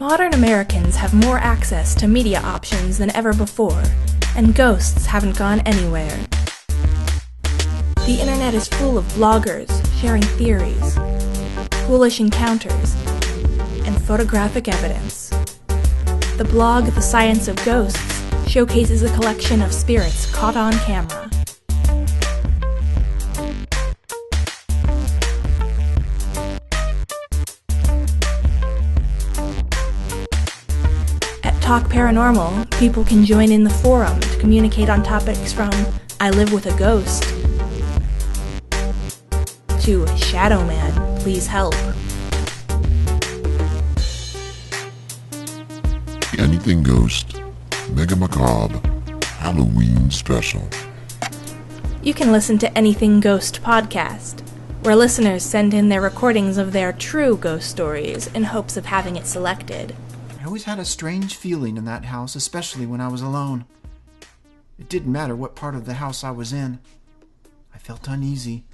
Modern Americans have more access to media options than ever before, and ghosts haven't gone anywhere. The internet is full of bloggers sharing theories, foolish encounters, and photographic evidence. The blog The Science of Ghosts showcases a collection of spirits caught on camera. Talk Paranormal, people can join in the forum to communicate on topics from I live with a ghost to Shadow Man, please help. Anything Ghost, Mega Macabre, Halloween Special. You can listen to Anything Ghost podcast, where listeners send in their recordings of their true ghost stories in hopes of having it selected. I always had a strange feeling in that house, especially when I was alone. It didn't matter what part of the house I was in. I felt uneasy,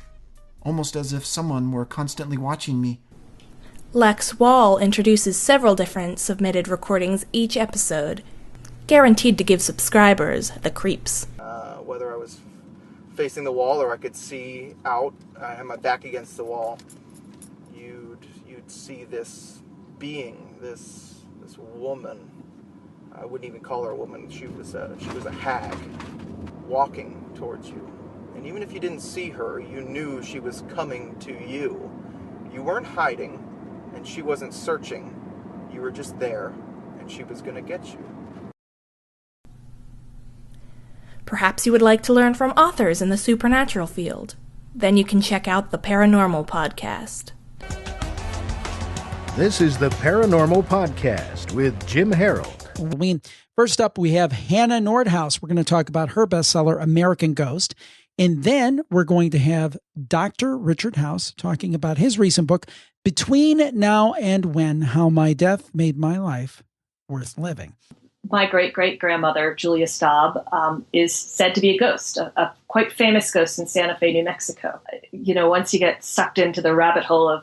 almost as if someone were constantly watching me. Lex Wall introduces several different submitted recordings each episode, guaranteed to give subscribers the creeps. Whether I was facing the wall or I could see out, I had my back against the wall, you'd see this being, this woman. I wouldn't even call her a woman. She was a hag walking towards you. And even if you didn't see her, you knew she was coming to you. You weren't hiding, and she wasn't searching. You were just there, and she was going to get you. Perhaps you would like to learn from authors in the supernatural field. Then you can check out the Paranormal Podcast. This is the Paranormal Podcast with Jim Harold. First up, we have Hannah Nordhaus. We're going to talk about her bestseller, American Ghost. And then we're going to have Dr. Richard House talking about his recent book, Between Now and When, How My Death Made My Life Worth Living. My great-great-grandmother, Julia Staub, is said to be a ghost, a quite famous ghost in Santa Fe, New Mexico. You know, once you get sucked into the rabbit hole of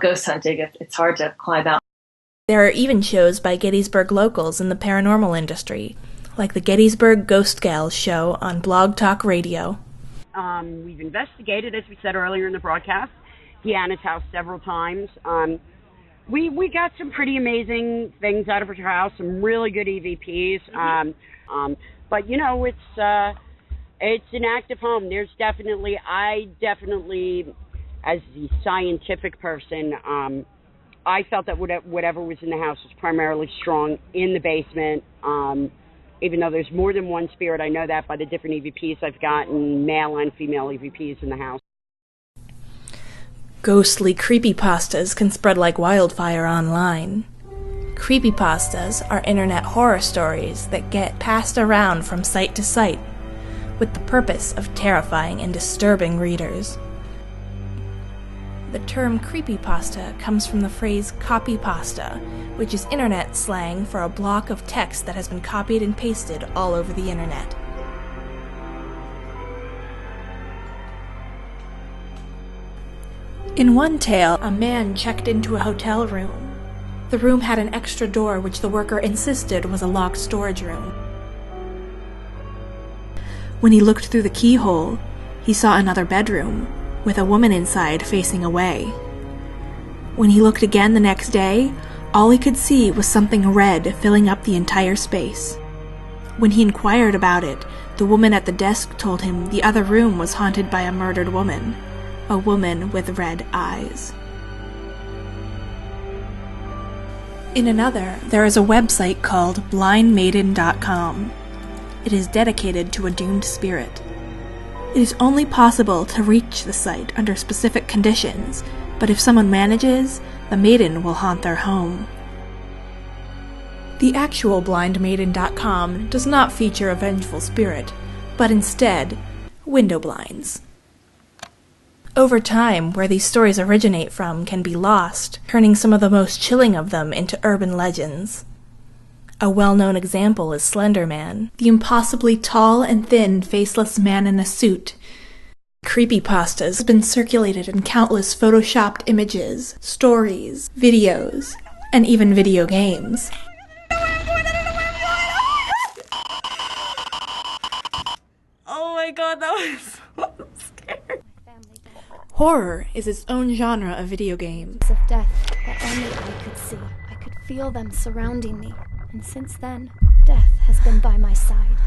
ghost hunting, it's hard to climb out. There are even shows by Gettysburg locals in the paranormal industry, like the Gettysburg Ghost Gals show on Blog Talk Radio. We've investigated, as we said earlier in the broadcast, Deanna's house several times. We got some pretty amazing things out of her house, some really good EVPs. But, you know, it's an active home. I definitely, as the scientific person, I felt that whatever was in the house was primarily strong in the basement. Even though there's more than one spirit, I know that by the different EVPs I've gotten, male and female EVPs in the house. Ghostly creepypastas can spread like wildfire online. Creepypastas are internet horror stories that get passed around from site to site, with the purpose of terrifying and disturbing readers. The term creepypasta comes from the phrase copypasta, which is internet slang for a block of text that has been copied and pasted all over the internet. In one tale, a man checked into a hotel room. The room had an extra door which the worker insisted was a locked storage room. When he looked through the keyhole, he saw another bedroom, with a woman inside facing away. When he looked again the next day, all he could see was something red filling up the entire space. When he inquired about it, the woman at the desk told him the other room was haunted by a murdered woman, a woman with red eyes. In another, there is a website called blindmaiden.com. It is dedicated to a doomed spirit. It is only possible to reach the site under specific conditions, but if someone manages, the maiden will haunt their home. The actual blindmaiden.com does not feature a vengeful spirit, but instead, window blinds. Over time, where these stories originate from can be lost, turning some of the most chilling of them into urban legends. A well-known example is Slender Man, the impossibly tall and thin, faceless man in a suit. Creepypastas has been circulated in countless photoshopped images, stories, videos, and even video games. Oh my god, that was so scary. Horror is its own genre of video games. Of death that only I could see. I could feel them surrounding me, and since then, death has been by my side.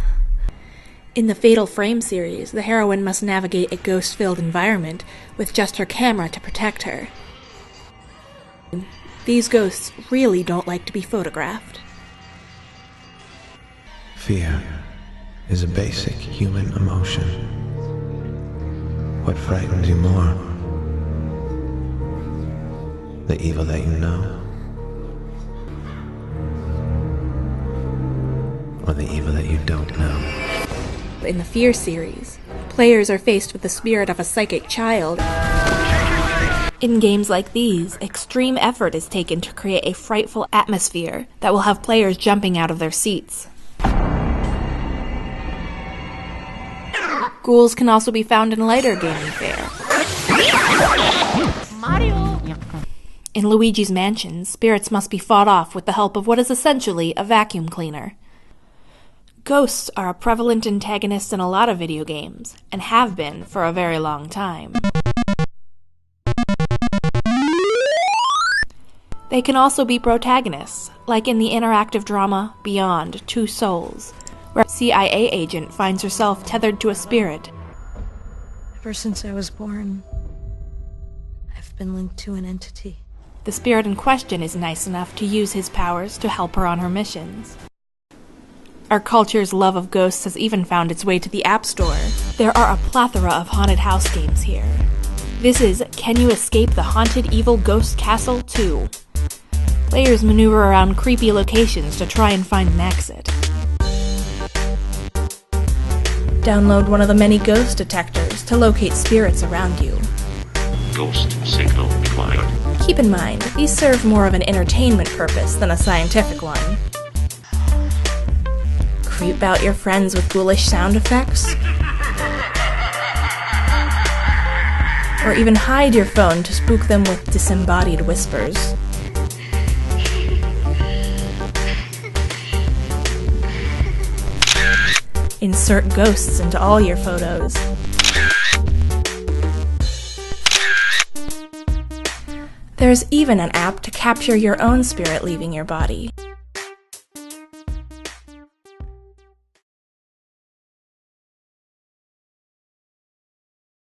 In the Fatal Frame series, the heroine must navigate a ghost-filled environment with just her camera to protect her. These ghosts really don't like to be photographed. Fear is a basic human emotion. What frightens you more? The evil that you know? Or the evil that you don't know? In the Fear series, players are faced with the spirit of a psychic child. In games like these, extreme effort is taken to create a frightful atmosphere that will have players jumping out of their seats. Ghouls can also be found in lighter gaming fare. Mario! In Luigi's Mansion, spirits must be fought off with the help of what is essentially a vacuum cleaner. Ghosts are a prevalent antagonist in a lot of video games, and have been for a very long time. They can also be protagonists, like in the interactive drama Beyond Two Souls, where a CIA agent finds herself tethered to a spirit. Ever since I was born, I've been linked to an entity. The spirit in question is nice enough to use his powers to help her on her missions. Our culture's love of ghosts has even found its way to the App Store. There are a plethora of haunted house games here. This is Can You Escape the Haunted Evil Ghost Castle 2? Players maneuver around creepy locations to try and find an exit. Download one of the many ghost detectors to locate spirits around you. Ghost signal required. Keep in mind, these serve more of an entertainment purpose than a scientific one. Creep out your friends with ghoulish sound effects? Or even hide your phone to spook them with disembodied whispers. Insert ghosts into all your photos. There's even an app to capture your own spirit leaving your body.